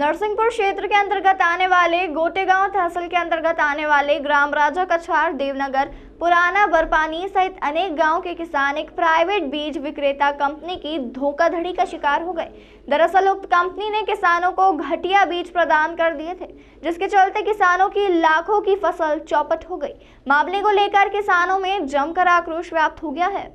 नरसिंहपुर क्षेत्र के अंतर्गत आने वाले गोटेगांव तहसील के अंतर्गत आने वाले ग्राम राजा कछार, देवनगर, पुराना बरपानी सहित अनेक गांव के किसान एक प्राइवेट बीज विक्रेता कंपनी की धोखाधड़ी का शिकार हो गए। दरअसल उक्त कंपनी ने किसानों को घटिया बीज प्रदान कर दिए थे, जिसके चलते किसानों की लाखों की फसल चौपट हो गई। मामले को लेकर किसानों में जमकर आक्रोश व्याप्त हो गया है।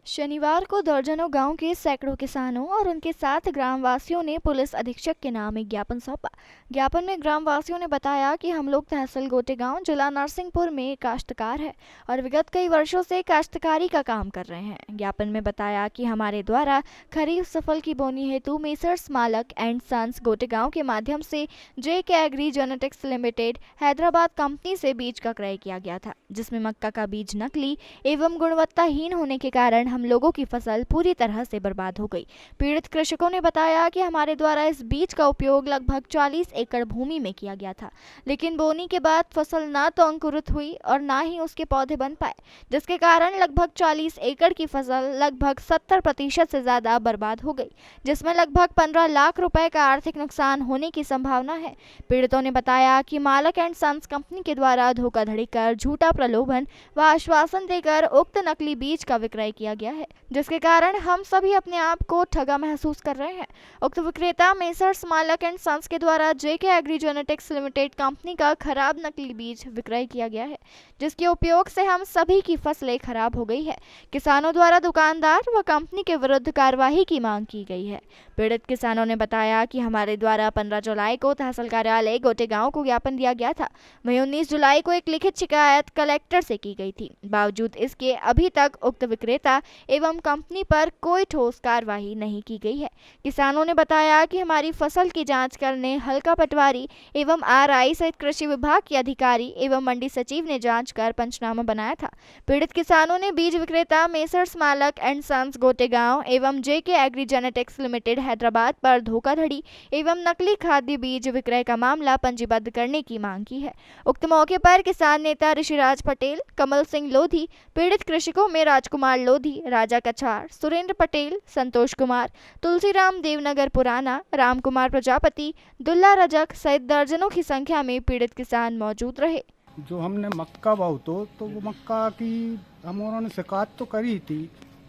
शनिवार को दर्जनों गांव के सैकड़ों किसानों और उनके साथ ग्रामवासियों ने पुलिस अधीक्षक के नाम एक ज्ञापन सौंपा। ज्ञापन में ग्रामवासियों ने बताया कि हम लोग तहसील गोटेगांव, जिला नरसिंहपुर में काश्तकार है और विगत कई वर्षों से काश्तकारी का काम कर रहे हैं। ज्ञापन में बताया कि हमारे द्वारा खरीफ फसल की बोनी हेतु मेसर्स मालक एंड सन्स गोटेगांव के माध्यम से JK agri genetics limited Hyderabad company से बीज का क्रय किया गया था, जिसमें मक्का का बीज नकली एवं गुणवत्ताहीन होने के कारण हम लोगों की फसल पूरी तरह से बर्बाद हो गई। पीड़ित कृषकों ने बताया कि हमारे द्वारा इस बीज का उपयोग लगभग 40 एकड़ भूमि में किया गया था, लेकिन बोनी के बाद फसल ना तो अंकुरित हुई और ना ही उसके पौधे बन पाए, जिसके कारण लगभग 40 एकड़ की फसल लगभग 70% से ज्यादा बर्बाद हो गई, जिसमें लगभग 15 लाख रुपए का आर्थिक नुकसान होने की संभावना है। पीड़ितों ने बताया कि मालक एंड सन्स कंपनी के द्वारा धोखाधड़ी कर झूठा प्रलोभन व आश्वासन देकर उक्त नकली बीज का विक्रय किया गया है, जिसके कारण हम सभी अपने आप को ठगा महसूस कर रहे हैं। उक्त विक्रेता मेसर्स मालक एंड सन्स के द्वारा JK agri genetics limited company का खराब नकली बीज विक्रय किया गया है, जिसके उपयोग से हम सभी की फसलें खराब हो गई है। किसानों द्वारा दुकानदार व कंपनी के विरुद्ध कार्रवाई की मांग की गई है। पीड़ित किसानों ने बताया कि हमारे द्वारा 15 जुलाई को तहसील कार्यालय गोटेगांव को ज्ञापन दिया गया था। वहीं 19 जुलाई को एक लिखित शिकायत कलेक्टर से की गई थी। बावजूद इसके अभी तक उक्त विक्रेता एवं कंपनी पर कोई ठोस कार्रवाई नहीं की गई है। किसानों ने बताया कि हमारी फसल की जांच करने हल्का पटवारी एवं RI सहित कृषि विभाग के अधिकारी एवं मंडी सचिव ने जांच कर पंचनामा बनाया था। पीड़ित किसानों ने बीज विक्रेता मेसर्स मालक एंड सन्स गोटेगांव एवं JK agri genetics limited Hyderabad पर धोखाधड़ी एवं नकली खाद्य बीज विक्रय का मामला पंजीबद्ध करने की मांग की है। उक्त मौके पर किसान नेता ऋषिराज पटेल, कमल सिंह लोधी, पीड़ित कृषकों में राजकुमार लोधी, राजा कछार, सुरेंद्र पटेल, संतोष कुमार, तुलसीराम देवनगर पुराना, राम कुमार प्रजापति, दुल्ला रजक सहित दर्जनों की संख्या में पीड़ित किसान मौजूद रहे। जो हमने मक्का बाऊ तो वो मक्का की हम उन्होंने शिकायत तो करी थी,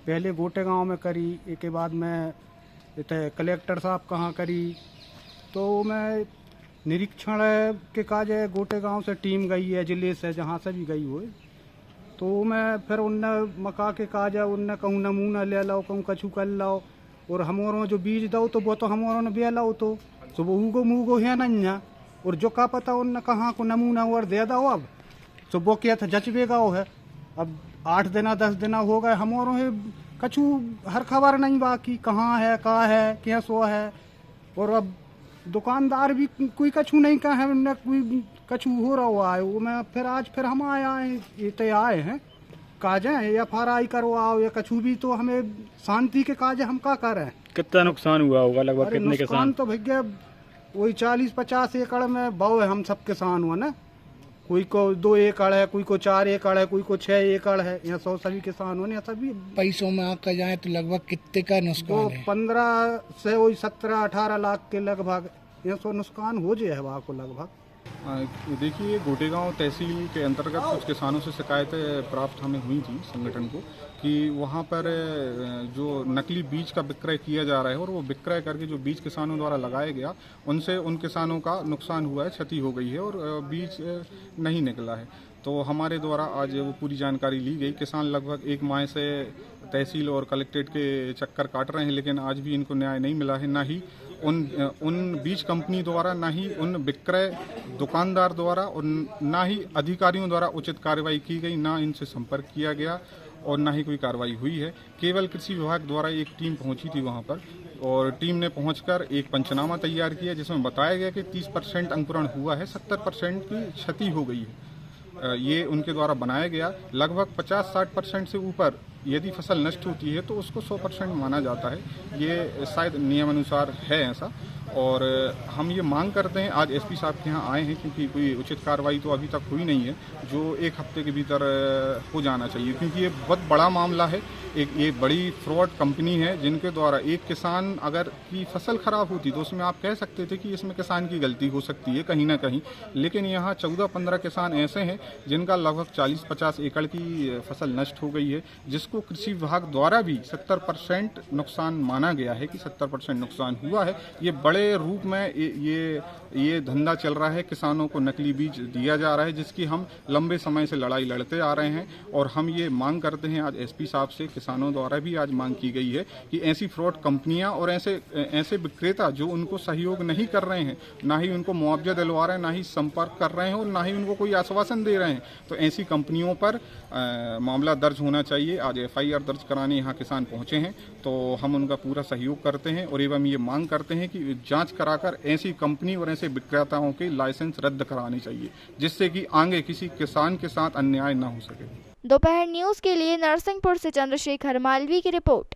पहले गोटेगांव में करी, एक के बाद में इतने कलेक्टर साहब कहाँ करी, तो मैं निरीक्षण के काज गोटेगांव से टीम गई है, जिले से जहाँ से भी गई हो, तो मैं फिर उनने मक्का के काज है उनने कहूँ नमूना ले लो, कहूँ कछु कर लो, और हमारों जो बीज दो तो वो तो हमारों ने बे लो तो वो ऊगो मूगो है नहीं है, और जो का पता उनने कहाँ को नमूना और दे दो, अब तो वो क्या था जचबेगा वो है। अब 8 दिन 10 दिन हो गए, हमारों है कछु हर खबर नहीं बाकी कहाँ है का है क्या सो है, और अब दुकानदार भी कोई कछु नहीं कहा है, उनने कोई कछु हो रहा हुआ है। वो मैं फिर आज फिर हम आए आए हैं काज है FRI करवाओ या कछु भी, तो हमें शांति के काज हम का कर रहे हैं। कितना नुकसान हुआ होगा लगभग? कितने किसान? तो भैया वही 40-50 एकड़ में भाव है, हम सब किसान हुआ ना, कोई को 2 एकड़ है, कोई को 4 एकड़ है, कोई को 6 एकड़ है, यहाँ 100 सभी किसान होने सभी। पैसों में आपका जाए तो लगभग कितने का नुकसान है? 15 से वही 17-18 लाख के लगभग यहाँ सो नुकसान हो जाए है आपको लगभग। देखिए, गोटेगांव तहसील के अंतर्गत कुछ किसानों से शिकायतें प्राप्त हमें हुई थी संगठन को कि वहाँ पर जो नकली बीज का विक्रय किया जा रहा है और वो विक्रय करके जो बीज किसानों द्वारा लगाया गया उनसे उन किसानों का नुकसान हुआ है, क्षति हो गई है और बीज नहीं निकला है। तो हमारे द्वारा आज वो पूरी जानकारी ली गई। किसान लगभग 1 माह से तहसील और कलेक्ट्रेट के चक्कर काट रहे हैं, लेकिन आज भी इनको न्याय नहीं मिला है, ना ही उन बीज कंपनी द्वारा, ना ही उन विक्रय दुकानदार द्वारा और ना ही अधिकारियों द्वारा उचित कार्रवाई की गई, ना इनसे संपर्क किया गया और ना ही कोई कार्रवाई हुई है। केवल कृषि विभाग द्वारा एक टीम पहुंची थी वहां पर और टीम ने पहुंचकर एक पंचनामा तैयार किया जिसमें बताया गया कि 30% अंकुरण हुआ है, 70% की क्षति हो गई है। ये उनके द्वारा बनाया गया। लगभग 50-60% से ऊपर यदि फसल नष्ट होती है तो उसको 100% माना जाता है। ये शायद नियमानुसार है ऐसा, और हम ये मांग करते हैं, आज SP साहब के यहाँ आए हैं क्योंकि कोई उचित कार्रवाई तो अभी तक हुई नहीं है, जो 1 हफ्ते के भीतर हो जाना चाहिए, क्योंकि ये बहुत बड़ा मामला है। एक ये बड़ी फ्रॉड कंपनी है जिनके द्वारा एक किसान अगर की फसल खराब होती तो उसमें आप कह सकते थे कि इसमें किसान की गलती हो सकती है कहीं ना कहीं, लेकिन यहाँ 14-15 किसान ऐसे हैं जिनका लगभग 40-50 एकड़ की फसल नष्ट हो गई है, जिसको कृषि विभाग द्वारा भी 70% नुकसान माना गया है कि 70% नुकसान हुआ है। ये बड़े रूप में ये धंधा चल रहा है, किसानों को नकली बीज दिया जा रहा है, जिसकी हम लंबे समय से लड़ाई लड़ते आ रहे हैं और हम ये मांग करते हैं आज एसपी साहब से, किसानों द्वारा भी आज मांग की गई है कि ऐसी फ्रॉड कंपनियां और ऐसे विक्रेता जो उनको सहयोग नहीं कर रहे हैं, ना ही उनको मुआवजा दिलवा रहे हैं, ना ही संपर्क कर रहे हैं और ना ही उनको कोई आश्वासन दे रहे हैं, तो ऐसी कंपनियों पर मामला दर्ज होना चाहिए। आज FIR दर्ज कराने यहाँ किसान पहुंचे हैं, तो हम उनका पूरा सहयोग करते हैं और एवं ये मांग करते हैं कि जांच कराकर ऐसी कंपनी और ऐसे विक्रेताओं के लाइसेंस रद्द कराने चाहिए, जिससे कि आगे किसी किसान के साथ अन्याय न हो सके। दोपहर न्यूज़ के लिए नरसिंहपुर से चंद्रशेखर मालवी की रिपोर्ट।